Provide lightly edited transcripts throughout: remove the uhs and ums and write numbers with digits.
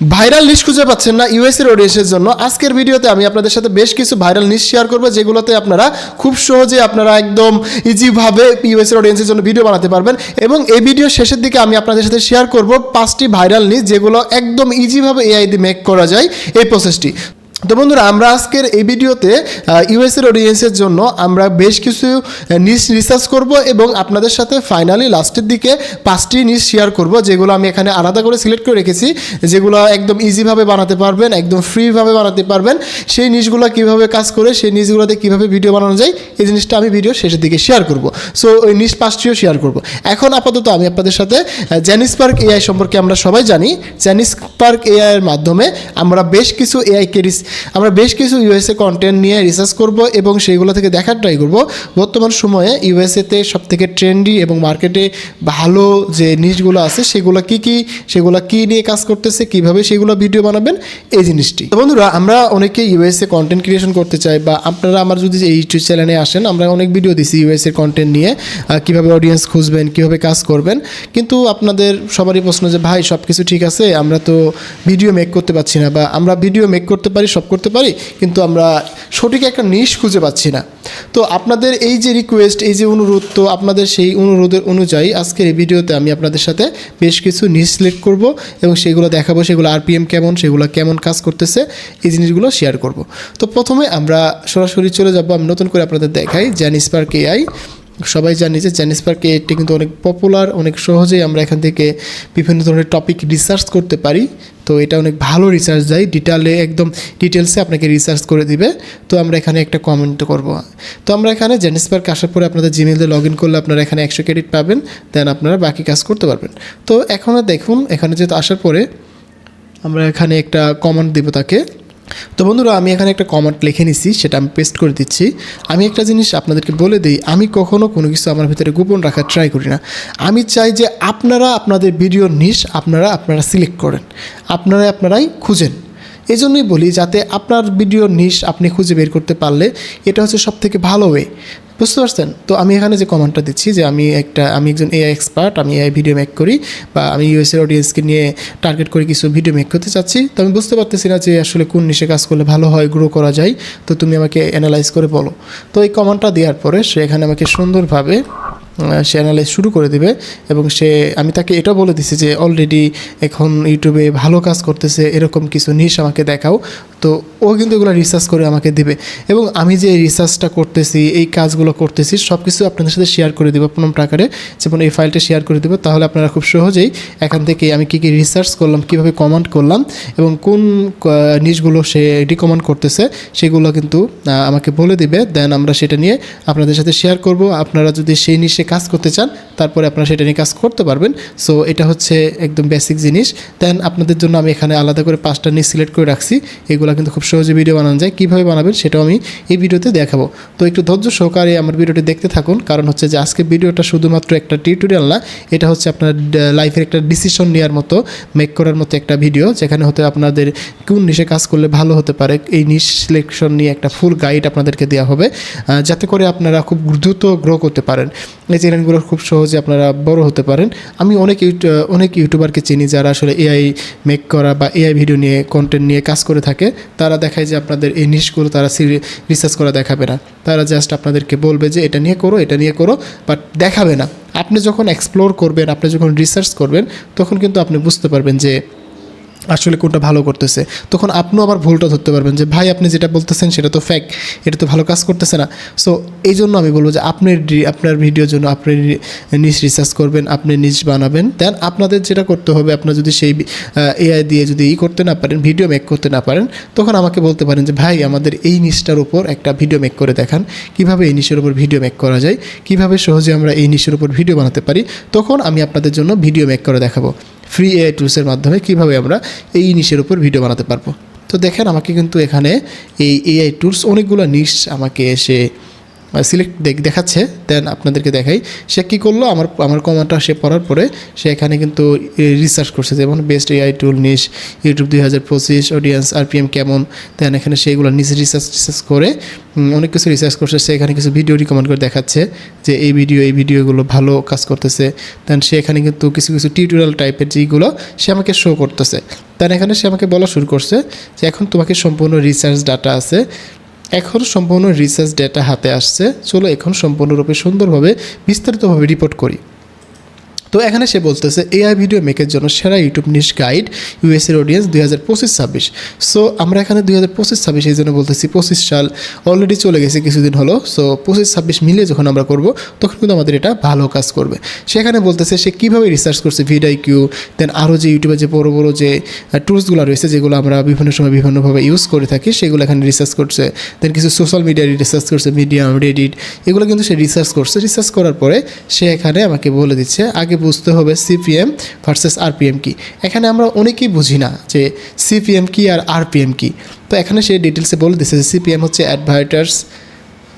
Viral নিশ খুঁজে পাচ্ছেন না ইউএসএর অডিয়েন্সের জন্য আজকের ভিডিওতে আমি আপনাদের সাথে বেশ কিছু ভাইরাল নিশ শেয়ার করবো, যেগুলোতে আপনারা খুব সহজে আপনারা একদম ইজিভাবে ইউএসএর অডিয়েন্সের জন্য ভিডিও বানাতে পারবেন। এবং এই ভিডিও শেষের দিকে আমি আপনাদের সাথে শেয়ার করব 5টি ভাইরাল নিশ যেগুলো একদম ইজিভাবে এআই দিয়ে মেক করা যায় এই প্রসেসটি। তো বন্ধুরা, আমরা আজকের এই ভিডিওতে ইউএসএর অডিয়েন্সের জন্য আমরা বেশ কিছু নিশ রিসার্চ করব এবং আপনাদের সাথে ফাইনালি লাস্টের দিকে 5টি নিশ শেয়ার করব, যেগুলো আমি এখানে আলাদা করে সিলেক্ট করে রেখেছি, যেগুলো একদম ইজিভাবে বানাতে পারবেন, একদম ফ্রিভাবে বানাতে পারবেন। সেই নিশগুলো কীভাবে কাজ করে, সেই নিশগুলোতে কীভাবে ভিডিও বানানো যায়, এই জিনিসটা আমি ভিডিও শেষের দিকে শেয়ার করব। সো ওই নিশ 5টিও শেয়ার করব। এখন আপাতত আমি আপনাদের সাথে জেনিস্পার্ক এআই সম্পর্কে আমরা সবাই জানি। জেনিস্পার্ক এআই এর মাধ্যমে আমরা বেশ কিছু ইউএসএ কন্টেন্ট নিয়ে রিসার্চ করব এবং সেইগুলো থেকে দেখার ট্রাই করব বর্তমান সময়ে ইউএসএতে সবথেকে ট্রেন্ডি এবং মার্কেটে ভালো যে নিশগুলো আছে সেগুলো কী নিয়ে কাজ করতেছে, কীভাবে সেগুলো ভিডিও বানাবেন, এই জিনিসটি। তো বন্ধুরা, আমরা অনেকে ইউএসএ কন্টেন্ট ক্রিয়েশন করতে চাই, বা আপনারা আমার যদি এই ইউটিউব চ্যানেলে আসেন, আমরা অনেক ভিডিও দিছি ইউএসএ কন্টেন্ট নিয়ে, কীভাবে অডিয়েন্স খুঁজবেন, কীভাবে কাজ করবেন। কিন্তু আপনাদের সবারই প্রশ্ন যে ভাই সব কিছু ঠিক আছে, আমরা তো ভিডিও মেক করতে পারছি না, বা আমরা ভিডিও মেক করতে পারি, সব করতে পারি, কিন্তু আমরা সঠিক একটা নিশ খুঁজে পাচ্ছি না। তো আপনাদের এই যে রিকোয়েস্ট, এই যে অনুরোধ, তো আপনাদের সেই অনুরোধের অনুযায়ী আজকের এই ভিডিওতে আমি আপনাদের সাথে বেশ কিছু নিশ সিলেক্ট করব এবং সেগুলো দেখাবো, সেগুলো আরপিএম কেমন, সেগুলো কেমন কাজ করতেছে, এই জিনিসগুলো শেয়ার করব। তো প্রথমে আমরা সরাসরি চলে যাব, আমি নতুন করে আপনাদের দেখাই জেনিস্পার্ক এআই। সবাই জানি যে জেনিস্পার্ক এআইটি কিন্তু অনেক পপুলার, অনেক সহজেই আমরা এখান থেকে বিভিন্ন ধরনের টপিক রিসার্চ করতে পারি। তো এটা অনেক ভালো রিসার্চ দেয়, ডিটেলসে আপনাকে রিসার্চ করে দিবে। তো আমরা এখানে একটা কমেন্ট করব। তো আমরা এখানে জেনিস্পার্ক আসার পরে আপনাদের জিমেল দিয়ে লগ ইন করলে আপনারা এখানে 100 ক্রেডিট পাবেন, দেন আপনারা বাকি কাজ করতে পারবেন। তো এখন দেখুন, এখানে যেহেতু আসার পরে আমরা এখানে একটা কমেন্ট দেবো তাকে। তো বন্ধুরা, আমি এখানে একটা কমেন্ট লিখে নিছি, সেটা আমি পেস্ট করে দিচ্ছি। আমি একটা জিনিস আপনাদেরকে বলে দিই, আমি কখনও কোনো কিছু আমার ভিতরে গোপন রাখার ট্রাই করি না। আমি চাই যে আপনারা আপনাদের ভিডিওর নিশ আপনারা সিলেক্ট করেন, আপনারাই খুঁজেন। এই জন্যই বলি, যাতে আপনার ভিডিওর নিশ আপনি খুঁজে বের করতে পারলে এটা হচ্ছে সবথেকে ভালো ওয়ে, বুঝতে পারছেন? তো আমি এখানে যে কমেন্টটা দিচ্ছি যে আমি একজন এআই এক্সপার্ট, আমি এআই ভিডিও মেক করি, বা আমি ইউএসএর অডিয়েন্সকে নিয়ে টার্গেট করে কিছু ভিডিও মেক করতে চাচ্ছি। তো আমি বুঝতে পারতেছি না যে আসলে কোন নিশে কাজ করলে ভালো হয়, গ্রো করা যায়। তো তুমি আমাকে অ্যানালাইজ করে বলো। তো এই কমেন্টটা দেওয়ার পরে সে এখানে আমাকে সুন্দরভাবে সে অ্যানালাইজ শুরু করে দেবে। এবং আমি তাকে এটা বলে দিছি যে অলরেডি এখন ইউটিউবে ভালো কাজ করতেছে এরকম কিছু নিশ আমাকে দেখাও। তো ও কিন্তু এগুলো রিসার্চ করে আমাকে দেবে, এবং আমি যে রিসার্চটা করতেছি, এই কাজগুলো করতেছি, সব কিছু আপনাদের সাথে শেয়ার করে দেবো প্রথম প্রাকারে, যেমন এই ফাইলটা শেয়ার করে দেবো। তাহলে আপনারা খুব সহজেই এখান থেকে আমি কী রিসার্চ করলাম, কীভাবে কমেন্ট করলাম, এবং কোন নিশগুলো সে রিকমেন্ড করতেছে সেগুলো কিন্তু আমাকে বলে দিবে। দেন আমরা সেটা নিয়ে আপনাদের সাথে শেয়ার করব। আপনারা যদি সেই নিশে কাজ করতে চান, তারপরে আপনারা সেটা নিয়ে কাজ করতে পারবেন। সো এটা হচ্ছে একদম বেসিক জিনিস। দেন আপনাদের জন্য আমি এখানে আলাদা করে 5টা নিশ সিলেক্ট করে রাখছি, এগুলো কিন্তু খুব সহজে ভিডিও বানানো যায়। কীভাবে বানাবেন সেটাও আমি এই ভিডিওতে দেখাবো। তো একটু ধৈর্য সহকারে আমার ভিডিওটি দেখতে থাকুন, কারণ হচ্ছে যে আজকে ভিডিওটা শুধুমাত্র একটা টিউটোরিয়াল না, এটা হচ্ছে আপনার লাইফের একটা ডিসিশন নেওয়ার মতো, মেক করার মতো একটা ভিডিও, যেখানে হতে আপনাদের কোন নিশে কাজ করলে ভালো হতে পারে এই নিশ সিলেকশন নিয়ে একটা ফুল গাইড আপনাদেরকে দেওয়া হবে, যাতে করে আপনারা খুব দ্রুত গ্রো করতে পারেন, এই চ্যানেলগুলো খুব সহজে আপনারা বড় হতে পারেন। আমি অনেক ইউটিউবারকে চিনি যারা আসলে এআই মেক করা বা এআই ভিডিও নিয়ে কন্টেন্ট নিয়ে কাজ করে থাকে। তারা দেখায় যে আপনাদের এই নিশগুলো তারা রিসার্চ করা দেখাবে না, তারা জাস্ট আপনাদেরকে বলবে যে এটা নিয়ে করো, বাট দেখাবে না। আপনি যখন এক্সপ্লোর করবেন, আপনি যখন রিসার্চ করবেন, তখন কিন্তু আপনি বুঝতে পারবেন যে আসলে কোনটা ভালো করতেছে। তখন আপনিও আবার ভুলটা ধরতে পারবেন যে ভাই আপনি যেটা বলতেছেন সেটা তো ফ্যাক, এটা তো ভালো কাজ করতেছে না। সো এই জন্য আমি বলবো যে আপনার ভিডিওর জন্য আপনি নিশ রিসার্চ করবেন, আপনি নিশ বানাবেন। দেন আপনাদের যেটা করতে হবে, আপনার যদি সেই এআই দিয়ে যদি করতে না পারেন, ভিডিও মেক করতে না পারেন, তখন আমাকে বলতে পারেন যে ভাই আমাদের এই নিশটার উপর একটা ভিডিও মেক করে দেখান, কীভাবে এই নিশের উপর ভিডিও মেক করা যায়, কীভাবে সহজে আমরা এই নিশের উপর ভিডিও বানাতে পারি। তখন আমি আপনাদের জন্য ভিডিও মেক করে দেখাবো ফ্রি এআই টুলসের মাধ্যমে, কীভাবে আমরা এই নিশের উপর ভিডিও বানাতে পারবো। তো দেখেন আমাকে কিন্তু এখানে এই এআই টুলস অনেকগুলো নিশ আমাকে এসে সিলেক্ট দেখাচ্ছে। দেন আপনাদেরকে দেখাই সে কী করলো, আমার কমেন্টটা সে পড়ার পরে সে এখানে কিন্তু রিসার্চ করছে, যেমন বেস্ট এআই টুল নিশ ইউটিউব 2025 অডিয়েন্স আরপিএম কেমন। দেন এখানে সেইগুলো নিজে রিসার্চ করে অনেক কিছু রিসার্চ করছে। সে এখানে কিছু ভিডিও রিকমেন্ড করে দেখাচ্ছে যে এই ভিডিওগুলো ভালো কাজ করতেছে। দেন সে এখানে কিন্তু কিছু টিউটোরিয়াল টাইপের যেগুলো সে আমাকে শো করতেছে। দেন এখানে সে আমাকে বলা শুরু করছে যে এখন তোমাকে সম্পূর্ণ রিসার্চ ডাটা আছে, এখন সম্পূর্ণ রিসার্চ ডেটা হাতে আসছে, চলো এখন সম্পূর্ণরূপে সুন্দরভাবে বিস্তারিতভাবে রিপোর্ট করি। তো এখানে সে বলতেছে এআই ভিডিও মেকের জন্য সেরা ইউটিউব নিশ গাইড ইউএসের অডিয়েন্স 2025-26। সো আমরা এখানে 2025-26 এই জন্য বলতেছি, 25 সাল অলরেডি চলে গেছে কিছুদিন হলো। সো 25-26 মিলিয়ে যখন আমরা করব তখন কিন্তু আমাদের এটা ভালো কাজ করবে। সেখানে বলতেছে সে কীভাবে রিসার্চ করছে ভিডিআইকিউ, দেন আরও যে ইউটিউবে যে বড় যে টুলসগুলো রয়েছে যেগুলো আমরা বিভিন্ন সময় বিভিন্নভাবে ইউজ করে থাকি সেগুলো এখানে রিসার্চ করছে। দেন কিছু সোশ্যাল মিডিয়া রিসার্চ করছে, মিডিয়াম, রেডিট, এগুলো কিন্তু সে রিসার্চ করছে। রিসার্চ করার পরে সে এখানে আমাকে বলে দিচ্ছে আগে বুঝতে হবে সিপিএম ভার্সেস আরপিএম কি। এখানে আমরা অনেকেই বুঝি না যে সিপিএম কি আর আরপিএম কি। তো এখানে সে ডিটেলসে বলে দিচ্ছে যে সিপিএম হচ্ছে অ্যাডভার্টার্স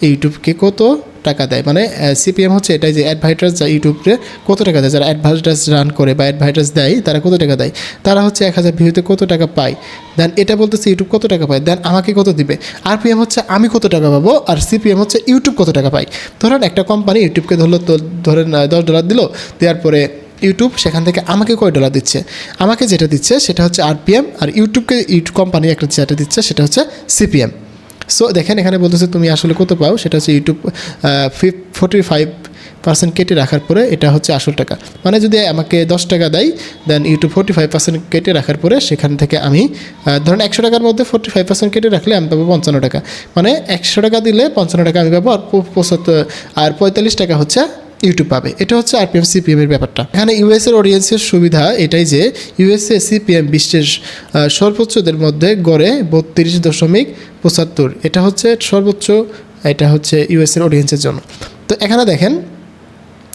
ইউটিউবকে কত টাকা দেয়, মানে সিপিএম হচ্ছে এটাই যে অ্যাডভার্টার্স যা ইউটিউবরে কত টাকা দেয়, যারা অ্যাডভার্টার্স রান করে বা অ্যাডভার্টার্স দেয় তারা কত টাকা দেয়, তারা হচ্ছে 1000 ভিউতে কত টাকা পায়। দেন এটা বলতেছে ইউটিউব কত টাকা পায়, দেন আমাকে কত দিবে। আরপিএম হচ্ছে আমি কত টাকা পাবো, আর সিপিএম হচ্ছে ইউটিউব কত টাকা পায়। ধরেন একটা কোম্পানি ইউটিউবকে ধরলো, তো ধরেন $10 দিল, দেওয়ার পরে ইউটিউব সেখান থেকে আমাকে কয় ডলার দিচ্ছে, আমাকে যেটা দিচ্ছে সেটা হচ্ছে আরপিএম, আর ইউটিউবকে কোম্পানি একটা যেটা দিচ্ছে সেটা হচ্ছে সিপিএম। সো দেখেন এখানে বলতেছে তুমি আসলে কত পাও, সেটা হচ্ছে ইউটিউব 45% কেটে রাখার পরে এটা হচ্ছে আসল টাকা। মানে যদি আমাকে 10 টাকা দেয়, দেন ইউটিউব 45% কেটে রাখার পরে সেখান থেকে আমি ধরেন 100 টাকার মধ্যে 45% কেটে রাখলে আমি পাবো 55 টাকা। মানে 100 টাকা দিলে 55 টাকা আমি পাবো, আর 45 টাকা হচ্ছে ইউটিউব পাবে। এটা হচ্ছে আরপিএম সিপিএমের ব্যাপারটা। এখানে ইউএসের অডিয়েন্সের সুবিধা এটাই যে ইউএসএ সিপিএম বিশ্বের সর্বোচ্চদের মধ্যে গড়ে 32.75, এটা হচ্ছে সর্বোচ্চ, এটা হচ্ছে ইউএসের অডিয়েন্সের জন্য। তো এখানে দেখেন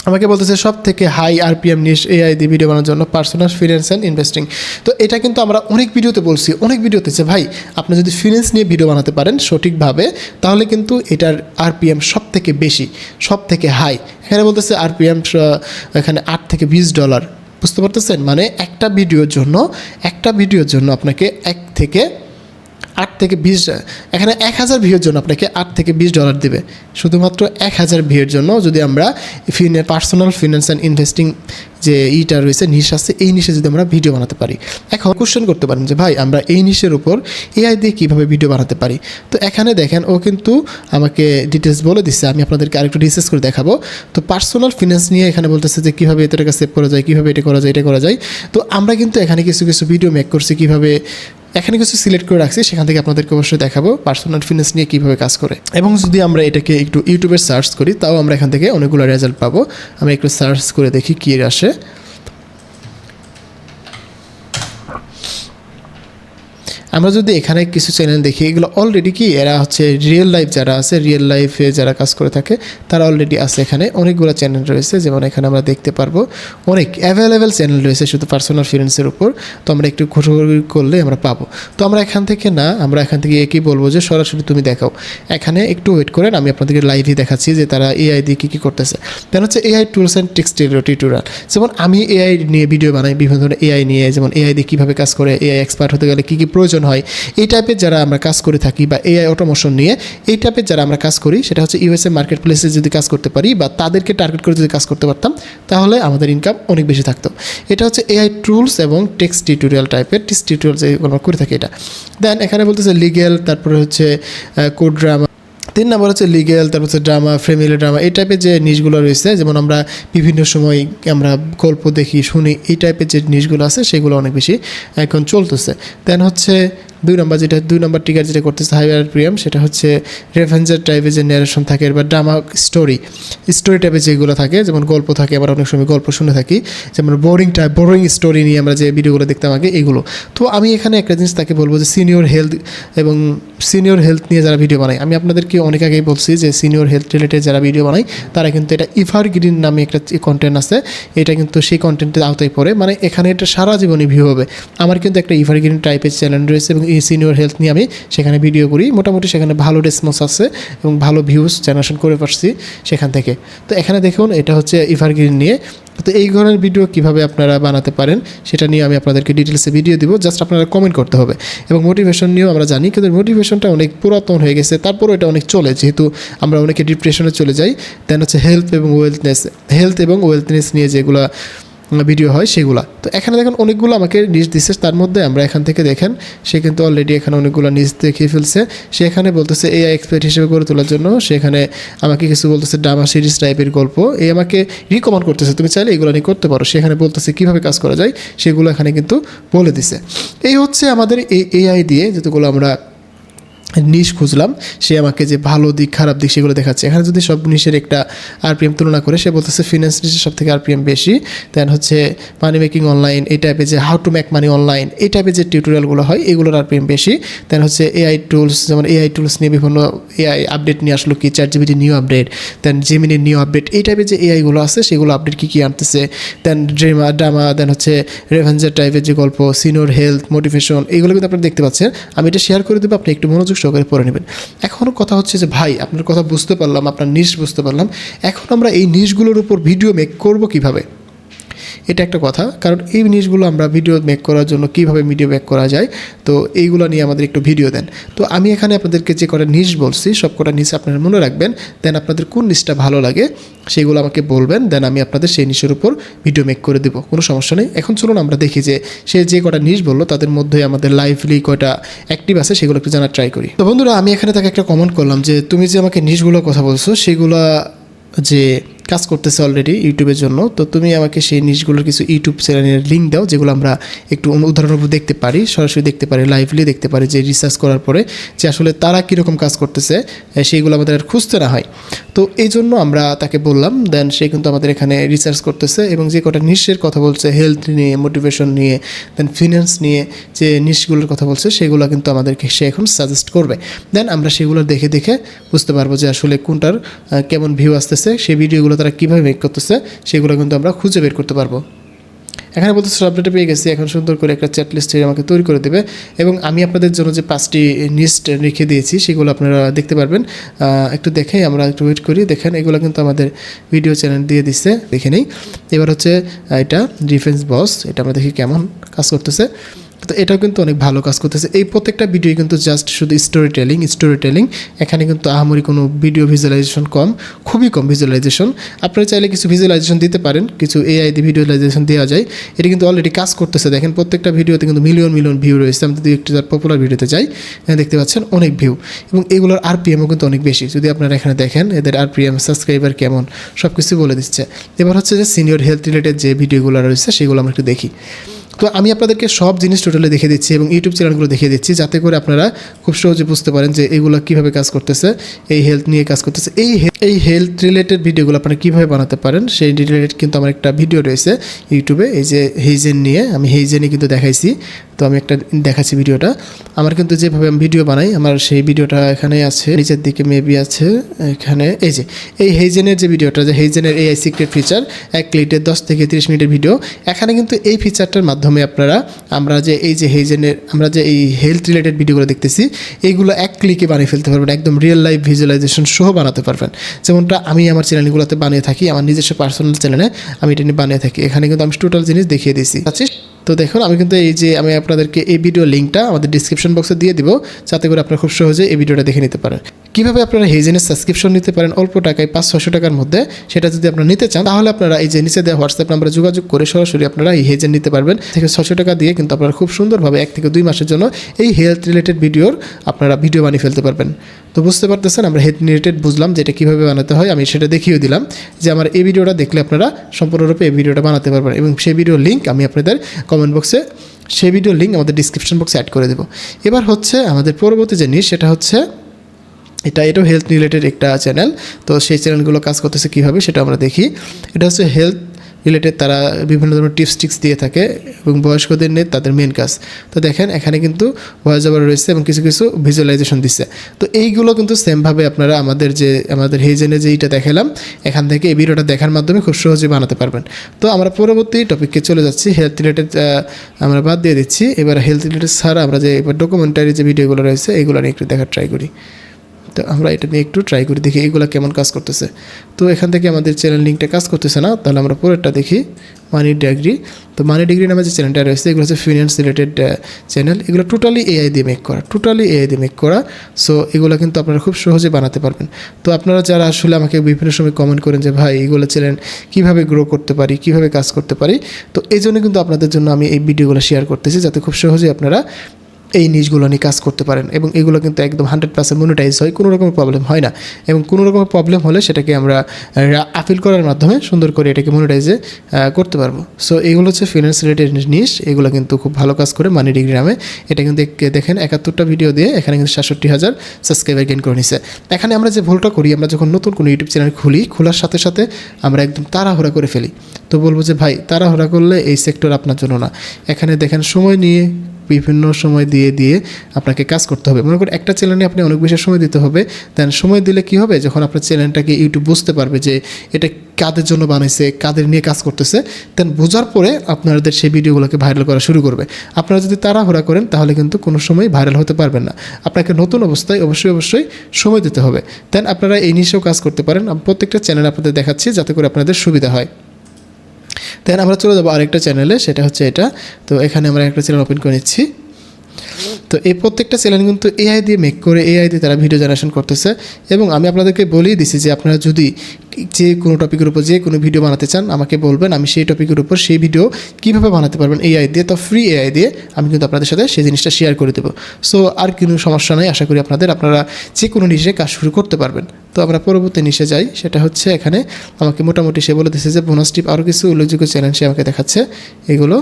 আমাকে বলতেছে সব থেকে হাই আরপিএম নিশ এআই দিয়ে ভিডিও বানানোর জন্য পার্সোনাল ফিন্যান্স অ্যান্ড ইনভেস্টিং। তো এটা কিন্তু আমরা অনেক ভিডিওতে বলছি, অনেক ভিডিওতে যে ভাই আপনি যদি ফিন্যান্স নিয়ে ভিডিও বানাতে পারেন সঠিকভাবে তাহলে কিন্তু এটার আরপিএম সব থেকে বেশি, সব থেকে হাই। এখানে বলতেছে আরপিএম এখানে $8 থেকে $20, বুঝতে পারতেছেন। মানে একটা ভিডিওর জন্য আপনাকে 1 থেকে 8 থেকে 20, এখানে 1000 ভিউর জন্য আপনাকে $8 থেকে $20 দেবে, শুধুমাত্র 1000 ভিউর জন্য। যদি আমরা পার্সোনাল ফিন্যান্স অ্যান্ড ইনভেস্টিং যে ইটা রয়েছে নিশ আছে, এই নিশে যদি আমরা ভিডিও বানাতে পারি। এখন কোশ্চেন করতে পারেন যে ভাই আমরা এই নিশের উপর এআই দিয়ে কীভাবে ভিডিও বানাতে পারি। তো এখানে দেখেন ও কিন্তু আমাকে ডিটেলস বলে দিচ্ছে, আমি আপনাদেরকে আরেকটু রিসার্চ করে দেখাবো। তো পার্সোনাল ফিন্যান্স নিয়ে এখানে বলতেছে যে কীভাবে এত টাকা সেভ করা যায়, কীভাবে এটা করা যায়। তো আমরা কিন্তু এখানে কিছু ভিডিও মেক করছি, কীভাবে এখানে কিছু সিলেক্ট করে রাখছি, সেখান থেকে আপনাদেরকে অবশ্যই দেখাবো পার্সোনাল ফিন্যান্স নিয়ে কীভাবে কাজ করে। এবং যদি আমরা এটাকে একটু ইউটিউবে সার্চ করি তাও আমরা এখান থেকে অনেকগুলো রেজাল্ট পাবো। আমরা একটু সার্চ করে দেখি কী আসে। আমরা যদি এখানে কিছু চ্যানেল দেখি, এগুলো অলরেডি কি এরা হচ্ছে রিয়েল লাইফ যারা আছে, রিয়েল লাইফে যারা কাজ করে থাকে তারা অলরেডি আছে। এখানে অনেকগুলো চ্যানেল রয়েছে, যেমন এখানে আমরা দেখতে পারবো অনেক অ্যাভেলেবেল চ্যানেল রয়েছে শুধু পার্সোনাল ফিন্যান্সের উপর। তো আমরা একটু ঘোরাঘুরি করলে আমরা পাবো। তো আমরা এখান থেকে একই বলবো যে সরাসরি তুমি দেখাও। এখানে একটু ওয়েট করেন, আমি আপনাদেরকে লাইভই দেখাচ্ছি যে তারা এআই দিয়ে কী করতেছে। দেন হচ্ছে এআই টুলস অ্যান্ড টিউটোরিয়াল। যেমন আমি এআই নিয়ে ভিডিও বানাই, বিভিন্ন ধরনের এআই নিয়ে, যেমন এআই দিয়ে কীভাবে কাজ করে, এআই এক্সপার্ট হতে গেলে কী প্রয়োজন হয়, এই টাইপের যারা আমরা কাজ করে থাকি, বা এআই অটোমেশন নিয়ে এই টাইপের যারা আমরা কাজ করি, সেটা হচ্ছে ইউএসএ মার্কেট প্লেসে যদি কাজ করতে পারি বা তাদেরকে টার্গেট করে যদি কাজ করতে পারতাম তাহলে আমাদের ইনকাম অনেক বেশি থাকতো। এটা হচ্ছে এআই টুলস এবং টেক্সট টিউটোরিয়াল টাইপের, টিউটোরিয়াল যে আমরা করে থাকি এটা। দেন এখানে বলতেছে লিগেল, তারপরে হচ্ছে কোড ড্রামা। 3 নম্বর হচ্ছে লিগেল, তারপর হচ্ছে ড্রামা, ফ্যামিলি ড্রামা, এই টাইপের যে নিউজগুলো রয়েছে, যেমন আমরা বিভিন্ন সময় আমরা গল্প দেখি, শুনি, এই টাইপের যে নিউজগুলো আছে সেগুলো অনেক বেশি এখন চলতেছে। দেন হচ্ছে 2 নম্বর টিকার যেটা করতেছে হাই আরপিএম, সেটা হচ্ছে রেভেঞ্জার টাইপের যে ন্যারেশন থাকে বা ড্রামা স্টোরি টাইপের যেগুলো থাকে, যেমন গল্প থাকে, আমরা অনেক সময় গল্প শুনে থাকি, যেমন বোরিং স্টোরি নিয়ে আমরা যে ভিডিওগুলো দেখতাম আগে, এগুলো। তো আমি এখানে একটা জিনিস তাকে বলবো যে সিনিয়র হেলথ এবং সিনিয়র হেলথ নিয়ে যারা ভিডিও বানায়, আমি আপনাদেরকে অনেক আগেই বলছি যে সিনিয়র হেলথ রিলেটেড যারা ভিডিও বানায় তারা কিন্তু এটা এভারগ্রিন নামে একটা কন্টেন্ট আছে, এটা কিন্তু সেই কন্টেন্টের আওতায় পড়ে, মানে এখানে এটা সারা জীবনই ভিউ হবে। আমার কিন্তু একটা এভারগ্রিন টাইপের চ্যানেল রয়েছে এবং এই সিনিয়র হেলথ নিয়ে আমি সেখানে ভিডিও করি, মোটামুটি সেখানে ভালো রেসপন্স আছে এবং ভালো ভিউজ জেনারেশন করে পারছি সেখান থেকে। তো এখানে দেখুন এটা হচ্ছে এভারগ্রিন নিয়ে। তো এই ধরনের ভিডিও কীভাবে আপনারা বানাতে পারেন সেটা নিয়ে আমি আপনাদেরকে ডিটেলসে ভিডিও দিব, জাস্ট আপনারা কমেন্ট করতে হবে। এবং মোটিভেশন নিয়েও আমরা জানি, কিন্তু মোটিভেশনটা অনেক পুরাতন হয়ে গেছে, তারপরও এটা অনেক চলে, যেহেতু আমরা অনেকে ডিপ্রেশনে চলে যাই। দেন হচ্ছে হেলথ এবং ওয়েলথনেস নিয়ে যেগুলো ভিডিও হয় সেগুলো। তো এখানে দেখেন অনেকগুলো আমাকে নিজ দিচ্ছে, তার মধ্যে আমরা এখান থেকে দেখেন সে কিন্তু অলরেডি এখানে অনেকগুলো নিজ দেখিয়ে ফেলছে। সে এখানে বলতেছে এআই এক্সপার্ট হিসেবে করে তোলার জন্য সেখানে আমাকে কিছু বলতেছে ড্রামা সিরিজ টাইপের গল্প, এই আমাকে রিকমেন্ড করতেছে, তুমি চাইলে এগুলো নিয়ে করতে পারো। সেখানে বলতেছে কীভাবে কাজ করা যায় সেগুলো এখানে কিন্তু বলে দিছে। এই হচ্ছে আমাদের এই এআই দিয়ে যতগুলো আমরা নিশ খুঁজলাম, সে আমাকে যে ভালো দিক খারাপ দিক সেগুলো দেখাচ্ছে। এখানে যদি সব নিশের একটা আরপিএম তুলনা করে সে বলতেছে ফিনান্স নিশের সব থেকে আরপিএম বেশি, দেন হচ্ছে মানি মেকিং অনলাইন এই টাইপের যে how to make money online এই টাইপের যে টিউটোরিয়ালগুলো হয় এগুলোর আরপিএম বেশি। দেন হচ্ছে এআই টুলস, যেমন এআই টুলস নিয়ে বিভিন্ন এআই আপডেট নিয়ে আসলো, কি চ্যাটজিপিটি নিউ আপডেট, দেন জেমিনির নিউ আপডেট, এই টাইপের যে এআইগুলো আছে সেগুলো আপডেট কী আনতেছে। দেন ড্রামা, দেন হচ্ছে রেভেঞ্জার টাইপের যে গল্প, সিনিয়র হেলথ, মোটিভেশন, এগুলো কিন্তু আপনারা দেখতে পাচ্ছেন। আমি এটা শেয়ার করে দেবো, আপনি একটু মনোযোগ সহকারে পড়ে নেবেন। এখনও কথা হচ্ছে যে ভাই আপনার কথা বুঝতে পারলাম, আপনার নিশ বুঝতে পারলাম, এখন আমরা এই নিশগুলোর উপর ভিডিও মেক করব কিভাবে, এটা একটা কথা। কারণ এই জিনিসগুলো আমরা ভিডিও মেক করার জন্য কীভাবে ভিডিও মেক করা যায়, তো এইগুলো নিয়ে আমাদের একটু ভিডিও দেন। তো আমি এখানে আপনাদেরকে যে কটা নিশ বলছি সব কটা নিশ আপনারা মনে রাখবেন, দেন আপনাদের কোন নিশটা ভালো লাগে সেগুলো আমাকে বলবেন, দেন আমি আপনাদের সেই নিশের উপর ভিডিও মেক করে দেবো, কোনো সমস্যা নেই। এখন চলুন আমরা দেখি যে সে যে কটা নিশ বললো তাদের মধ্যে আমাদের লাইভলি কয়টা অ্যাক্টিভ আছে সেগুলো একটু জানার ট্রাই করি। তো বন্ধুরা আমি এখানে তাকে একটা কমেন্ট করলাম যে তুমি যে আমাকে নিশগুলোর কথা বলছো সেগুলো যে কাজ করতেছে অলরেডি ইউটিউবের জন্য, তো তুমি আমাকে সেই নিশগুলোর কিছু ইউটিউব চ্যানেলের লিঙ্ক দাও যেগুলো আমরা একটু উদাহরণের উপর দেখতে পারি, সরাসরি দেখতে পারি, লাইভলি দেখতে পারি, যে রিসার্চ করার পরে যে আসলে তারা কীরকম কাজ করতেছে সেইগুলো আমাদের আর খুঁজতে না হয়। তো এই জন্য আমরা তাকে বললাম, দেন সে কিন্তু আমাদের এখানে রিসার্চ করতেছে এবং যে কটা নিশের কথা বলছে হেলথ নিয়ে, মোটিভেশন নিয়ে, দেন ফিনান্স নিয়ে যে নিশগুলোর কথা বলছে সেগুলো কিন্তু আমাদেরকে সে এখন সাজেস্ট করবে। দেন আমরা সেগুলো দেখে দেখে বুঝতে পারবো যে আসলে কোনটার কেমন ভিউ আসতেছে, সেই ভিডিওগুলো তারা কীভাবে মেক করতেছে সেগুলো কিন্তু আমরা খুঁজে বের করতে পারবো। এখানে বলতেছে আপডেটে পেয়ে গেছি, এখন সুন্দর করে একটা চ্যাট লিস্ট আমাকে তৈরি করে দেবে এবং আমি আপনাদের জন্য যে 5টি লিস্ট রেখে দিয়েছি সেগুলো আপনারা দেখতে পারবেন। একটু দেখেই আমরা একটু ওয়েট করি, দেখেন এগুলো কিন্তু আমাদের ভিডিও চ্যানেল দিয়ে দিচ্ছে, দেখে নেই। এবার হচ্ছে এটা ডিফেন্স বস, এটা আমরা দেখি কেমন কাজ করতেছে। তো এটাও কিন্তু অনেক ভালো কাজ করতেছে। এই প্রত্যেকটা ভিডিও কিন্তু জাস্ট শুধু স্টোরি টেলিং, এখানে কিন্তু আহামরি কোনো ভিডিও ভিজুয়ালাইজেশন খুবই কম ভিজুয়ালাইজেশন। আপনারা চাইলে কিছু ভিজুয়ালাইজেশন দিতে পারেন, কিছু এআই দিয়ে ভিজুয়ালাইজেশন দেওয়া যায়, এটা কিন্তু অলরেডি কাজ করতেছে। দেখেন প্রত্যেকটা ভিডিওতে কিন্তু মিলিয়ন ভিউ রয়েছে। আমি যদি একটু পপুলার ভিডিওতে যাই, দেখতে পাচ্ছেন অনেক ভিউ এবং এগুলোর আরপিএমও কিন্তু অনেক বেশি। যদি আপনারা এখানে দেখেন এদের আরপিএম, সাবস্ক্রাইবার কেমন, সব কিছু বলে দিচ্ছে। এবার হচ্ছে যে সিনিয়র হেলথ রিলেটেড যে ভিডিওগুলো রয়েছে সেগুলো আমরা একটু দেখি। তো আমি আপনাদেরকে সব জিনিস টোটালি দেখিয়ে দিচ্ছি এবং ইউটিউব চ্যানেলগুলো দেখিয়ে দিচ্ছি, যাতে করে আপনারা খুব সহজে বুঝতে পারেন যে এগুলো কীভাবে কাজ করতেছে, এই হেলথ নিয়ে কাজ করতেছে। এই হেলথ রিলেটেড ভিডিওগুলো আপনারা কীভাবে বানাতে পারেন সেই রিলেটেড কিন্তু আমার একটা ভিডিও রয়েছে ইউটিউবে, এই যে হেইজেন নিয়ে, আমি হেইজেনই কিন্তু দেখাইছি। তো আমি একটা দেখাচ্ছি ভিডিওটা, আমার কিন্তু যেভাবে আমি ভিডিও বানাই আমার সেই ভিডিওটা এখানে আছে, নিচের দিকে মেবি আছে এখানে। এই যে এই হেইজেনের যে ভিডিওটা, যে হেইজেনের এআই সিক্রেট ফিচার 1 ক্লিকের 10 থেকে 30 মিনিটের ভিডিও, এখানে কিন্তু এই ফিচারটার মাধ্যমে আমরা যে এই যে হেইজেনের আমরা যে এই হেলথ রিলেটেড ভিডিওগুলো দেখতেছি এইগুলো 1 ক্লিকে বানিয়ে ফেলতে পারবেন, একদম রিয়েল লাইফ ভিজুয়ালাইজেশন সহ বানাতে পারবেন। যেমনটা আমি আমার চ্যানেলগুলোতে বানিয়ে থাকি, আমার নিজস্ব পার্সোনাল চ্যানেলে আমি এটা নিয়ে বানিয়ে থাকি। এখানে কিন্তু আমি টোটাল জিনিস দেখিয়ে দিয়েছি। তো দেখুন আমি কিন্তু আমি আপনাদেরকে এই ভিডিও লিঙ্কটা আমাদের ডিসক্রিপশন বক্সে দিয়ে দিব, যাতে করে আপনারা খুব সহজে এই ভিডিওটা দেখে নিতে পারেন। কীভাবে আপনারা হেইজেনের সাবস্ক্রিপশন নিতে পারেন অল্প টাকায়, 500-600 টাকার মধ্যে, সেটা যদি আপনারা নিতে চান তাহলে আপনারা এই যে নিচে দেওয়া হোয়াটসঅ্যাপ নাম্বারে যোগাযোগ করে সরাসরি আপনারা এই হেইজেন নিতে পারবেন। থেকে 600 টাকা দিয়ে কিন্তু আপনারা খুব সুন্দরভাবে 1 থেকে 2 মাসের জন্য এই হেলথ রিলেটেড ভিডিওর আপনারা ভিডিও বানিয়ে ফেলতে পারবেন। তো বুঝতে পারতেছেন আমরা হেলথ রিলেটেড বুঝলাম যে এটা কীভাবে বানাতে হয়, আমি সেটা দেখিয়ে দিলাম যে আমার এই ভিডিওটা দেখলে আপনারা সম্পূর্ণরূপে এই ভিডিওটা বানাতে পারবেন এবং সেই ভিডিওর লিঙ্ক আমি আপনাদের কমেন্ট বক্সে, সেই ভিডিওর লিঙ্ক আমাদের ডিসক্রিপশন বক্সে অ্যাড করে দেবো। এবার হচ্ছে আমাদের পরবর্তী জিনিস, সেটা হচ্ছে এটাও হেলথ রিলেটেড একটা চ্যানেল। তো সেই চ্যানেলগুলো কাজ করতেছে কীভাবে সেটা আমরা দেখি। এটা হচ্ছে হেলথ রিলেটেড তারা বিভিন্ন ধরনের টিপস দিয়ে থাকে এবং বয়স্কদের নিয়ে তাদের মেন কাজ। তো দেখেন এখানে কিন্তু ভয়েস ওভার রয়েছে এবং কিছু কিছু ভিজুয়ালাইজেশন দিচ্ছে। তো এইগুলো কিন্তু সেমভাবে আপনারা আমাদের হেজেনে যে এইটা দেখালাম এখান থেকে এই ভিডিওটা দেখার মাধ্যমে খুব সহজে বানাতে পারবেন। তো আমরা পরবর্তী টপিককে চলে যাচ্ছি। হেলথ রিলেটেড আমরা বাদ দিয়ে দিচ্ছি। এবার হেলথ রিলেটেড ছাড়া আমরা যে এবার ডকুমেন্টারি যে ভিডিওগুলো রয়েছে এইগুলো নিয়ে একটু দেখার ট্রাই করি। তো আমরা এটা নিয়ে একটু ট্রাই করি, দেখি এগুলো কেমন কাজ করতেছে। তো এখান থেকে আমাদের চ্যানেল লিঙ্কটা কাজ করতেছে না, তাহলে আমরা পরেরটা দেখি, মানি ডিগ্রি। তো মানি ডিগ্রি নামে যে চ্যানেলটা রয়েছে এগুলো হচ্ছে ফিনান্স রিলেটেড চ্যানেল। এগুলো টোটালি এআই দিয়ে মেক করা। সো এগুলো কিন্তু আপনারা খুব সহজে বানাতে পারবেন। তো আপনারা যারা আসলে আমাকে বিভিন্ন সময় কমেন্ট করেন যে ভাই এগুলো চ্যানেল কীভাবে গ্রো করতে পারি, কীভাবে কাজ করতে পারি, তো এই জন্য কিন্তু আপনাদের জন্য আমি এই ভিডিওগুলো শেয়ার করতেছি, যাতে খুব সহজে আপনারা এই নিশগুলো নিয়ে কাজ করতে পারেন। এবং এগুলো কিন্তু একদম 100% মনিটাইজ হয়, কোনো রকমের প্রবলেম হয় না। এবং কোনো রকমের প্রবলেম হলে সেটাকে আমরা আপিল করার মাধ্যমে সুন্দর করে এটাকে মনিটাইজে করতে পারবো। সো এগুলো হচ্ছে ফিনান্স রিলেটেড নিশ, এগুলো কিন্তু খুব ভালো কাজ করে মানি ডিগ্রি নামে। এটা কিন্তু দেখেন 71টা ভিডিও দিয়ে এখানে কিন্তু 67,000 সাবস্ক্রাইবার গেইন করে নিছে। এখানে আমরা যে ভুলটা করি, আমরা যখন নতুন কোনো ইউটিউব চ্যানেল খুলি, খোলার সাথে সাথে আমরা একদম তাড়াহুড়া করে ফেলি। তো বলবো যে ভাই তাড়াহুড়া করলে এই সেক্টর আপনার জন্য না। এখানে দেখেন সময় নিয়ে, বিভিন্ন সময় দিয়ে আপনাকে কাজ করতে হবে। মনে করেন একটা চ্যানেলে আপনি অনেক বেশি সময় দিতে হবে। দেন সময় দিলে কি হবে, যখন আপনার চ্যানেলটাকে ইউটিউব বুঝতে পারবে যে এটা কাদের জন্য বানাইছে, কাদের নিয়ে কাজ করতেছে, দেন বোঝার পরে আপনাদের সেই ভিডিওগুলোকে ভাইরাল করা শুরু করবে। আপনারা যদি তাড়াহুড়া করেন তাহলে কিন্তু কোনো সময় ভাইরাল হতে পারবেন না। আপনাকে নতুন অবস্থায় অবশ্যই সময় দিতে হবে। দেন আপনারা এই নিশেও কাজ করতে পারেন। আমি প্রত্যেকটা চ্যানেল আপনাদের দেখাচ্ছি যাতে করে আপনাদের সুবিধা হয়। দেন আমরা চলে যাবো আরেকটা চ্যানেলে, সেটা হচ্ছে এটা। তো এখানে আমরা একটা চ্যানেল ওপেন করে নিচ্ছি। তো এই প্রত্যেকটা চ্যানেল কিন্তু এআই দিয়ে মেক করে, এআই দিয়ে তারা ভিডিও জেনারেশন করতেছে। এবং আমি আপনাদেরকে বলেই দিছি যে আপনারা যদি যে কোনো টপিকের উপর যে কোনো ভিডিও বানাতে চান আমাকে বলবেন, আমি সেই টপিকের উপর সেই ভিডিও কীভাবে বানাতে পারবেন এআই দিয়ে, তো ফ্রি এআই দিয়ে আমি কিন্তু আপনাদের সাথে সেই জিনিসটা শেয়ার করে দেবো। সো আর কোনো সমস্যা নেই, আশা করি আপনারা যে কোনো নিশে কাজ শুরু করতে পারবেন। তো আমরা পরবর্তী নিশে যাই, সেটা হচ্ছে এখানে আমাকে মোটামুটি সে বলে দিচ্ছে যে বোনাস টিপ আরও কিছু উল্লেখযোগ্য চ্যানেল সে আমাকে দেখাচ্ছে। এগুলো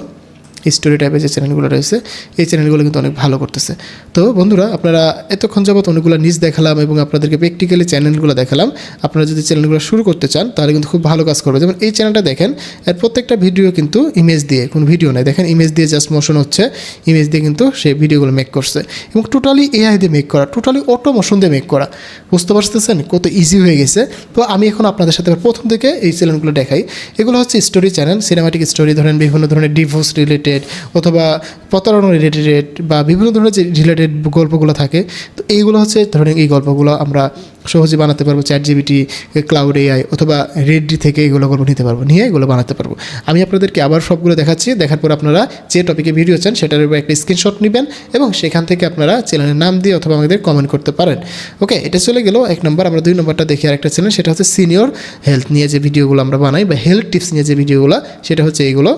স্টোরি টাইপের যে চ্যানেলগুলো রয়েছে এই চ্যানেলগুলো কিন্তু অনেক ভালো করতেছে। তো বন্ধুরা, আপনারা এতক্ষণ যাবত অনেকগুলো নিউজ দেখালাম এবং আপনাদেরকে প্র্যাকটিক্যালি চ্যানেলগুলো দেখালাম। আপনারা যদি চ্যানেলগুলো শুরু করতে চান তাহলে কিন্তু খুব ভালো কাজ করবে। যেমন এই চ্যানেলটা দেখেন, এর প্রত্যেকটা ভিডিও কিন্তু ইমেজ দিয়ে, কোনো ভিডিও নেই, দেখেন ইমেজ দিয়ে জাস্ট মোশন হচ্ছে, ইমেজ দিয়ে কিন্তু সেই ভিডিওগুলো মেক করছে এবং টোটালি এআই দিয়ে মেক করা, টোটালি অটো মোশন দিয়ে মেক করা। বুঝতে পারতেছেন কত ইজি হয়ে গেছে। তো আমি এখন আপনাদের সাথে প্রথম থেকে এই চ্যানেলগুলো দেখাই। এগুলো হচ্ছে স্টোরি চ্যানেল, সিনেমাটিক স্টোরি, ধরেন বিভিন্ন ধরনের ডিভোর্স রিলেটেড অথবা প্রতারণা রিলেটেড বা বিভিন্ন ধরনের যে রিলেটেড গল্পগুলো থাকে, তো এইগুলো হচ্ছে ধরেন এই গল্পগুলো আমরা সহজে বানাতে পারবো। ChatGPT, ক্লাউড এআই অথবা রেডি থেকে এগুলো গল্প নিতে পারবো, নিয়ে এগুলো বানাতে পারবো। আমি আপনাদেরকে আবার সবগুলো দেখাচ্ছি। দেখার পর আপনারা যে টপিকে ভিডিও চান সেটার উপর একটা স্ক্রিনশট নেবেন এবং সেখান থেকে আপনারা চ্যানেলের নাম দিয়ে অথবা আমাদের কমেন্ট করতে পারেন। ওকে, এটা চলে গেল 1 নম্বর। আমরা 2 নম্বরটা দেখি আরেকটা চ্যানেল, সেটা হচ্ছে সিনিয়র হেলথ নিয়ে যে ভিডিওগুলো আমরা বানাই বা হেলথ টিপস নিয়ে যে ভিডিওগুলো, সেটা হচ্ছে এইগুলো।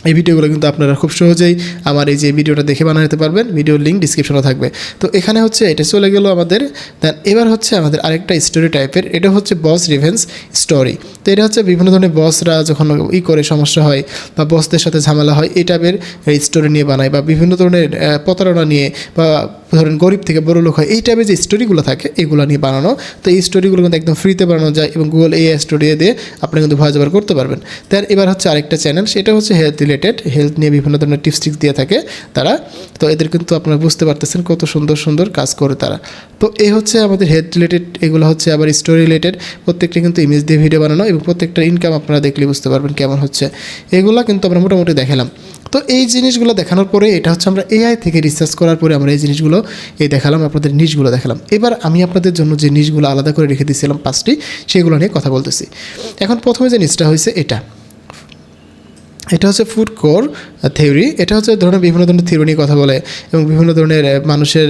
এই ভিডিওগুলো কিন্তু আপনারা খুব সহজেই আমার এই যে ভিডিওটা দেখে বানাতে পারবেন। ভিডিওর লিঙ্ক ডিসক্রিপশনে থাকবে। তো এখানে হচ্ছে এটা চলে গেল আমাদের। দেন এবার হচ্ছে আমাদের আরেকটা স্টোরি টাইপের, এটা হচ্ছে বস রিভেঞ্জ স্টোরি। তো এটা হচ্ছে বিভিন্ন ধরনের বসরা যখন করে সমস্যা হয় বা বসদের সাথে ঝামেলা হয় এই টাইপের স্টোরি নিয়ে বানায়, বা বিভিন্ন ধরনের প্রতারণা নিয়ে, বা ধরেন গরিব থেকে বড় লোক হয় এই টাইপের যে স্টোরিগুলো থাকে এগুলো নিয়ে বানানো। তো এই স্টোরিগুলো কিন্তু একদম ফ্রিতে বানানো যায় এবং গুগল এআই স্টোরি দিয়ে আপনি কিন্তু ভয়েস ওভার করতে পারবেন। তার এবার হচ্ছে আরেকটা চ্যানেল, সেটা হচ্ছে হেলথ রিলেটেড, হেলথ নিয়ে বিভিন্ন ধরনের টিপস দিয়ে থাকে তারা। তো এদের কিন্তু আপনারা বুঝতে পারতেছেন কত সুন্দর কাজ করে তারা। তো এই হচ্ছে আমাদের হেলথ রিলেটেড, এগুলো হচ্ছে আবার স্টোরি রিলেটেড, প্রত্যেকটা কিন্তু ইমেজ দিয়ে ভিডিও বানানো এবং প্রত্যেকটা ইনকাম আপনারা দেখলে বুঝতে পারবেন কেমন হচ্ছে। এগুলো কিন্তু আমরা মোটামুটি দেখালাম। তো এই জিনিসগুলো দেখানোর পরে এটা হচ্ছে আমরা এআই থেকে রিসার্চ করার পরে আমরা এই জিনিসগুলো দেখালাম, আপনাদের নিশগুলো দেখালাম। এবার আমি আপনাদের জন্য যে নিশগুলো আলাদা করে রেখে দিয়েছিলাম 5টি, সেগুলো নিয়ে কথা বলতেছি। এখন প্রথমে যে নিশটা হয়েছে এটা হচ্ছে ফুড কোর থিওরি। এটা হচ্ছে ধরনের বিভিন্ন ধরনের থিওরি নিয়ে কথা বলে এবং বিভিন্ন ধরনের মানুষের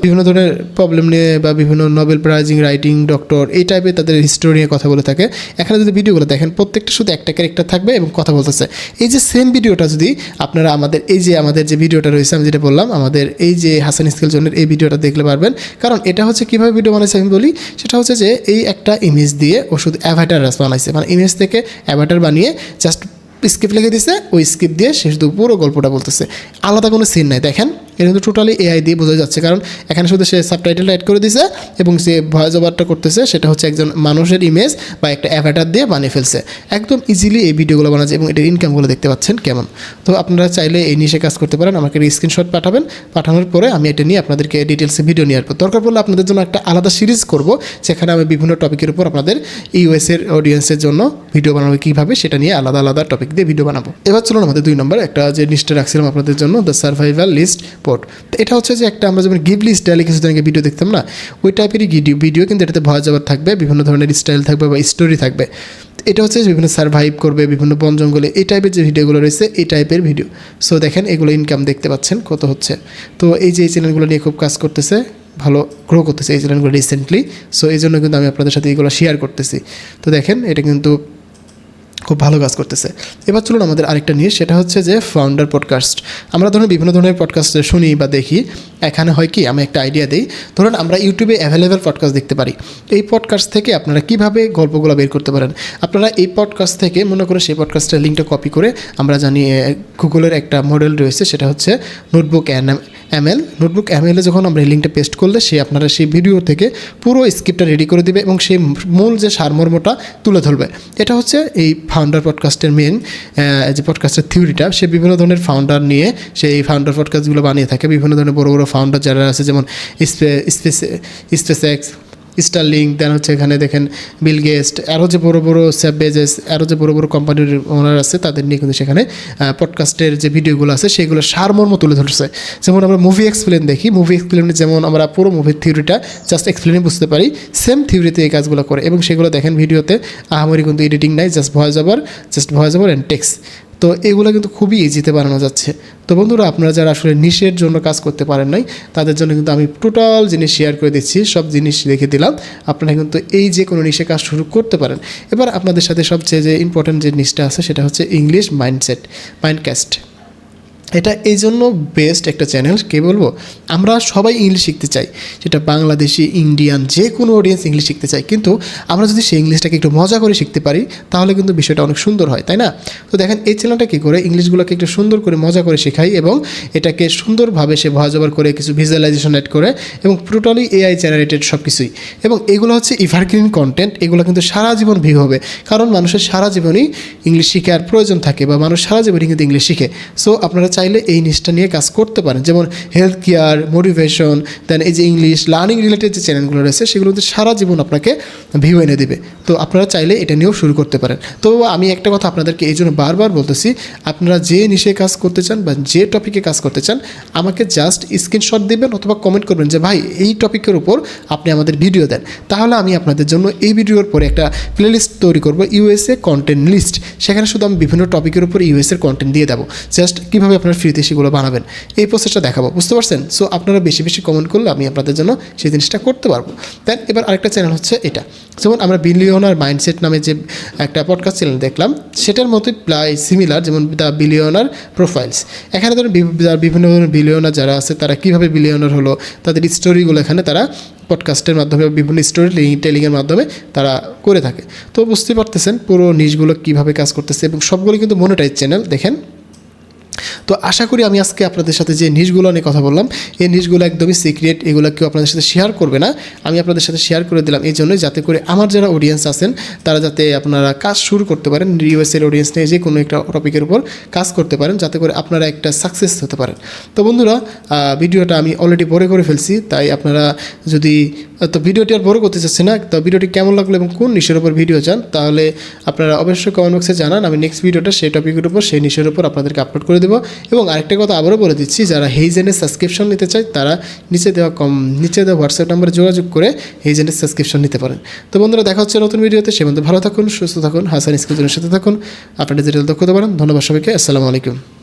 বিভিন্ন ধরনের প্রবলেম নিয়ে বা বিভিন্ন নোবেল প্রাইজিং রাইটিং ডক্টর এই টাইপের তাদের হিস্টোরি নিয়ে কথা বলে থাকে। এখানে যদি ভিডিওগুলো দেখেন প্রত্যেকটা শুধু একটা ক্যারেক্টার থাকবে এবং কথা বলতেছে। এই যে সেম ভিডিওটা যদি আপনারা আমাদের যে ভিডিওটা রয়েছে আমি যেটা বললাম, আমাদের এই যে হাসান স্কিল জোনের এই ভিডিওটা দেখলে পারবেন। কারণ এটা হচ্ছে কীভাবে ভিডিও বানাইছে আমি বলি, সেটা হচ্ছে যে এই একটা ইমেজ দিয়ে ও শুধু অ্যাভাটার বানাইছে, মানে ইমেজ থেকে অ্যাভাটার বানিয়ে জাস্ট স্ক্রিপ্ট লিখে দিছে, ওই স্ক্রিপ্ট দিয়ে সে শুধু পুরো গল্পটা বলতেছে, আলাদা কোনো সিন নাই। দেখেন এটা কিন্তু টোটালি এআই দিয়ে বোঝা যাচ্ছে, কারণ এখানে শুধু সে সাবটাইটেলটা অ্যাড করে দিয়েছে এবং সে ভয়েস ওভারটা করতেছে সেটা হচ্ছে একজন মানুষের ইমেজ বা একটা অ্যাভাটার দিয়ে বানিয়ে ফেলছে। একদম ইজিলি এই ভিডিওগুলো বানাচ্ছে এবং এটার ইনকামগুলো দেখতে পাচ্ছেন কেমন। তো আপনারা চাইলে এই নিশে কাজ করতে পারেন, আমাকে স্ক্রিনশট পাঠাবেন, পাঠানোর পরে আমি এটা নিয়ে আপনাদেরকে ডিটেলসে ভিডিও নিয়ে আসবো। দরকার পড়লে আপনাদের জন্য একটা আলাদা সিরিজ করব, যেখানে আমি বিভিন্ন টপিকের উপর আপনাদের ইউএসের অডিয়েন্সের জন্য ভিডিও বানাবো কীভাবে, সেটা নিয়ে আলাদা আলাদা টপিক দিয়ে ভিডিও বানাবো। এবার চলুন আমাদের 2 নম্বর একটা যে লিস্টে রাখছিলাম আপনাদের জন্য, দ্য সার্ভাইভাল লিস্ট পোর্ট। তো এটা হচ্ছে যে একটা আমরা যেমন গিভ লিস্ট স্টাইলে কিছুদিন আগে ভিডিও দেখতাম না, ওই টাইপেরই ভিডিও, কিন্তু এটাতে ভয়েস ওভার থাকবে, বিভিন্ন ধরনের স্টাইল থাকবে বা স্টোরি থাকবে। এটা হচ্ছে বিভিন্ন সার্ভাইভ করবে বিভিন্ন বন জঙ্গলে, এই টাইপের যে ভিডিওগুলো রয়েছে এই টাইপের ভিডিও। সো দেখেন এগুলো ইনকাম দেখতে পাচ্ছেন কত হচ্ছে। তো এই যে এই চ্যানেলগুলো নিয়ে খুব কাজ করতেছে, ভালো গ্রো করতেছে এই চ্যানেলগুলো রিসেন্টলি। সো এই জন্য কিন্তু আমি আপনাদের সাথে এগুলো শেয়ার করতেছি। তো দেখেন এটা কিন্তু খুব ভালো কাজ করতেছে। এবার চলুন আমাদের আরেকটা নিয়ে, সেটা হচ্ছে যে ফাউন্ডার পডকাস্ট। আমরা ধরুন বিভিন্ন ধরনের পডকাস্ট শুনি বা দেখি, এখানে হয় কি আমি একটা আইডিয়া দিই, ধরুন আমরা ইউটিউবে অ্যাভেলেবেল পডকাস্ট দেখতে পারি। এই পডকাস্ট থেকে আপনারা কীভাবে গল্পগুলো বের করতে পারেন, আপনারা এই পডকাস্ট থেকে মনে করে সেই পডকাস্টের লিঙ্কটা কপি করে, আমরা জানি গুগলের একটা মডেল রয়েছে সেটা হচ্ছে নোটবুক এমএল। নোটবুক এমএলে যখন আমরা এই লিঙ্কটা পেস্ট করলে সে আপনারা সেই ভিডিও থেকে পুরো স্ক্রিপ্টটা রেডি করে দেবে এবং সেই মূল যে সারমর্মটা তুলে ধরবে। এটা হচ্ছে এই ফাউন্ডার পডকাস্টের মেন যে পডকাস্টের থিওরিটা। সে বিভিন্ন ধরনের ফাউন্ডার নিয়ে সেই ফাউন্ডার পডকাস্টগুলো বানিয়ে থাকে। বিভিন্ন ধরনের বড় বড় ফাউন্ডার যারা আছে, যেমন স্পেসএক্স, স্টারলিংক, দেন হচ্ছে এখানে দেখেন বিল গেটস, আরও যে বড় বড় বেজেস, আরও যে বড় বড় কোম্পানির ওনার আছে, তাদের নিয়ে কিন্তু সেখানে পডকাস্টের যে ভিডিওগুলো আছে সেগুলো সারমর্ম তুলে ধরছে। যেমন আমরা মুভি এক্সপ্লেন দেখি, মুভি এক্সপ্লেনে যেমন আমরা পুরো মুভির থিওরিটা জাস্ট এক্সপ্লেনে বুঝতে পারি, সেম থিওরিতে এই কাজগুলো করে এবং সেগুলো দেখেন ভিডিওতে আহামরি কিন্তু এডিটিং নাই, just voice over and text. তো এগুলো কিন্তু খুবই ইজিতে বানানো যাচ্ছে। তো বন্ধুরা, আপনারা যারা আসলে নিশের জন্য কাজ করতে পারেন নাই, তাদের জন্য কিন্তু আমি টোটাল জিনিস শেয়ার করে দিচ্ছি, সব জিনিস রেখে দিলাম। আপনারা কিন্তু এই যে কোনো নিশে কাজ শুরু করতে পারেন। এবার আপনাদের সাথে সবচেয়ে যে ইম্পর্ট্যান্ট যে নিশটা আছে সেটা হচ্ছে ইংলিশ মাইন্ডকাস্ট। এটা এই জন্য বেস্ট একটা চ্যানেল, কে বলবো, আমরা সবাই ইংলিশ শিখতে চাই, সেটা বাংলাদেশি, ইন্ডিয়ান, যে কোনো অডিয়েন্স ইংলিশ শিখতে চাই, কিন্তু আমরা যদি সেই ইংলিশটাকে একটু মজা করে শিখতে পারি তাহলে কিন্তু বিষয়টা অনেক সুন্দর হয়, তাই না? তো দেখেন এই চ্যানেলটা কী করে ইংলিশগুলোকে একটু সুন্দর করে মজা করে শেখাই এবং এটাকে সুন্দরভাবে সে ভয়েস ওভার করে কিছু ভিজুয়ালাইজেশন অ্যাড করে এবং টোটালি এআই জেনারেটেড সব কিছুই। এবং এগুলো হচ্ছে এভারগ্রিন কন্টেন্ট, এগুলো কিন্তু সারা জীবন ভিউ হবে, কারণ মানুষের সারা জীবনই ইংলিশ শিখার প্রয়োজন থাকে বা মানুষ সারা জীবনই কিন্তু ইংলিশ শিখে। সো আপনারা চাইলে এই নিশটা নিয়ে কাজ করতে পারেন, যেমন হেলথ কেয়ার, মোটিভেশন, দেন এই যে ইংলিশ লার্নিং রিলেটেড যে চ্যানেলগুলো রয়েছে সেগুলোতে সারা জীবন আপনাকে ভিউ এনে দেবে। তো আপনারা চাইলে এটা নিয়েও শুরু করতে পারেন। তো আমি একটা কথা আপনাদেরকে এই জন্য বারবার বলতেছি, আপনারা যে নিশে কাজ করতে চান বা যে টপিকে কাজ করতে চান, আমাকে জাস্ট স্ক্রিনশট দেবেন অথবা কমেন্ট করবেন যে ভাই এই টপিকের উপর আপনি আমাদের ভিডিও দেন, তাহলে আমি আপনাদের জন্য এই ভিডিওর পরে একটা প্লেলিস্ট তৈরি করব, ইউএসএ কন্টেন্ট লিস্ট। সেখানে শুধু আমি বিভিন্ন টপিকের উপর ইউএসএর কন্টেন্ট দিয়ে দেবো, জাস্ট কীভাবে আপনার ফ্রিতে সেগুলো বানাবেন এই প্রসেসটা দেখাবো, বুঝতে পারছেন? সো আপনারা বেশি বেশি কমেন্ট করলে আমি আপনাদের জন্য সেই জিনিসটা করতে পারবো। দেন এবার আরেকটা চ্যানেল হচ্ছে এটা, যেমন আমরা বিলিয়নার মাইন্ডসেট নামে যে একটা পডকাস্ট চ্যানেল দেখলাম, সেটার মতোই প্রায় সিমিলার, যেমন দ্য বিলিয়নার প্রোফাইলস। এখানে ধরুন বিভিন্ন ধরনের বিলিয়নার যারা আছে তারা কীভাবে বিলিয়নার হলো, তাদের স্টোরিগুলো এখানে তারা পডকাস্টের মাধ্যমে বিভিন্ন স্টোরি টেলিংয়ের মাধ্যমে তারা করে থাকে। তো বুঝতে পারতেছেন পুরো নিশগুলো কীভাবে কাজ করতেছে এবং সবগুলো কিন্তু মনিটাইজ চ্যানেল দেখেন। তো আশা করি আমি আজকে আপনাদের সাথে যে নিশগুলো নিয়ে কথা বললাম, এই নিশগুলো একদমই সিক্রেট, এগুলো কেউ আপনাদের সাথে শেয়ার করবে না। আমি আপনাদের সাথে শেয়ার করে দিলাম এই জন্যই, যাতে করে আমার যারা অডিয়েন্স আছেন তারা যাতে আপনারা কাজ শুরু করতে পারেন, ইউএসএর অডিয়েন্স নিয়ে যে কোনো একটা টপিকের উপর কাজ করতে পারেন, যাতে করে আপনারা একটা সাকসেস হতে পারেন। তো বন্ধুরা, ভিডিওটা আমি অলরেডি বড় করে ফেলছি, তাই আপনারা যদি তো ভিডিওটি আর বড় করতে চাচ্ছি না, তো ভিডিওটি কেমন লাগলো এবং কোন নিশের উপর ভিডিও চান তাহলে আপনারা অবশ্যই কমেন্ট বক্সে জানান। আমি নেক্সট ভিডিওটা সেই টপিকের উপর, সেই নিশের উপর আপনাদেরকে আপলোড করে দেবো। এবং আরেকটা কথা আবারও বলে দিচ্ছি, যারা হেইজেনের সাবস্ক্রিপশন নিতে চায় তারা নিচে দেওয়া হোয়াটসঅ্যাপ নাম্বারে যোগাযোগ করে হেইজেনের সাবস্ক্রিপশন নিতে পারেন। তো বন্ধুরা, দেখা হচ্ছে নতুন ভিডিওতে, সে মধ্যে ভালো থাকুন, সুস্থ থাকুন, হাসান স্কুলের সাথে থাকুন, আপনারা ডিজিটাল দক্ষতা বাড়ান। ধন্যবাদ সবাইকে, আসসালামু আলাইকুম।